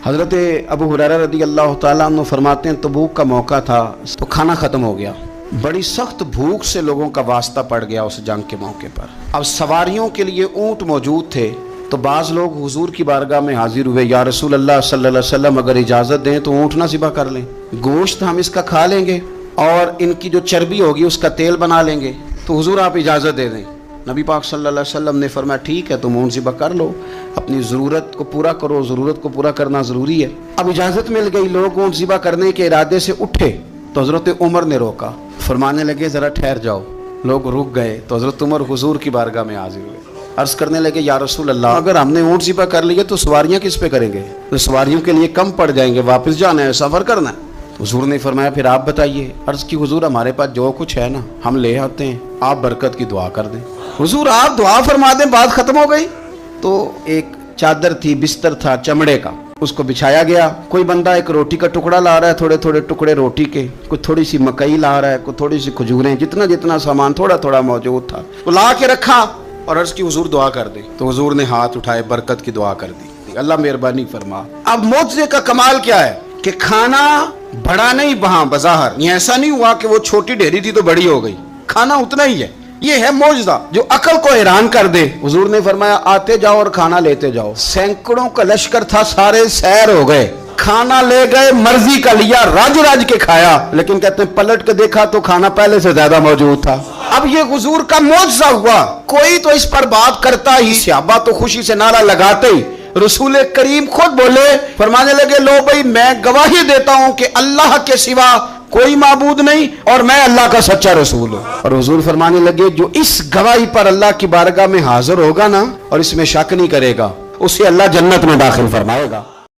حضرت ابو ہریرہ رضی اللہ تعالیٰ عنہ فرماتے ہیں تبوک کا موقع تھا تو کھانا ختم ہو گیا، بڑی سخت بھوک سے لوگوں کا واسطہ پڑ گیا اس جنگ کے موقع پر۔ اب سواریوں کے لیے اونٹ موجود تھے تو بعض لوگ حضور کی بارگاہ میں حاضر ہوئے، یا رسول اللہ صلی اللہ علیہ وسلم اگر اجازت دیں تو اونٹ نہ ذبح کر لیں، گوشت ہم اس کا کھا لیں گے اور ان کی جو چربی ہوگی اس کا تیل بنا لیں گے، تو حضور آپ اجازت دے دیں۔ نبی پاک صلی اللہ علیہ وسلم نے فرمایا ٹھیک ہے تم اونٹ ذبح کر لو، اپنی ضرورت کو پورا کرو، ضرورت کو پورا کرنا ضروری ہے۔ اب اجازت مل گئی، لوگ اونٹ ذبح کرنے کے ارادے سے اٹھے تو حضرت عمر نے روکا، فرمانے لگے ذرا ٹھہر جاؤ۔ لوگ رک گئے تو حضرت عمر حضور کی بارگاہ میں حاضر ہوئے، عرض کرنے لگے یا رسول اللہ اگر ہم نے اونٹ ذبح کر لیے تو سواریاں کس پہ کریں گے؟ تو سواریوں کے لیے کم پڑ جائیں گے، واپس جانا ہے، سفر کرنا ہے۔ حضور نے فرمایا پھر آپ بتائیے۔ عرض کی حضور ہمارے پاس جو کچھ ہے نا ہم لے آتے ہیں، آپ برکت کی دعا کر دیں۔ حضور آپ دعا فرما دیں، بات ختم ہو گئی۔ تو ایک چادر تھی، بستر تھا چمڑے کا، اس کو بچھایا گیا۔ کوئی بندہ ایک روٹی کا ٹکڑا لا رہا ہے، تھوڑے تھوڑے ٹکڑے روٹی کے، کوئی تھوڑی سی مکئی لا رہا ہے، کوئی تھوڑی سی کھجوریں، جتنا جتنا سامان تھوڑا تھوڑا موجود تھا وہ لا کے رکھا اور عرض کی حضور دعا کر دیں۔ تو حضور نے ہاتھ اٹھائے، برکت کی دعا کر دی، اللہ مہربانی فرما۔ اب معجزے کا کمال کیا ہے کہ کھانا بڑا نہیں وہاں بظاہر، یہ ایسا نہیں ہوا کہ وہ چھوٹی ڈھیری تھی تو بڑی ہو گئی، کھانا اتنا ہی ہے۔ یہ ہے معجزہ جو عقل کو حیران کر دے۔ حضور نے فرمایا آتے جاؤ اور کھانا لیتے جاؤ۔ سینکڑوں کا لشکر تھا، سارے سیر ہو گئے، کھانا لے گئے، مرضی کا لیا، رج رج کے کھایا، لیکن کہتے ہیں پلٹ کے دیکھا تو کھانا پہلے سے زیادہ موجود تھا۔ اب یہ حضور کا معجزہ ہوا، کوئی تو اس پر بات کرتا ہی، صحابہ تو خوشی سے نعرہ لگاتے ہی۔ رسول کریم خود بولے، فرمانے لگے لو بھائی میں گواہی دیتا ہوں کہ اللہ کے سوا کوئی معبود نہیں اور میں اللہ کا سچا رسول ہوں۔ اور حضور فرمانے لگے جو اس گواہی پر اللہ کی بارگاہ میں حاضر ہوگا نا اور اس میں شک نہیں کرے گا، اسے اللہ جنت میں داخل فرمائے گا۔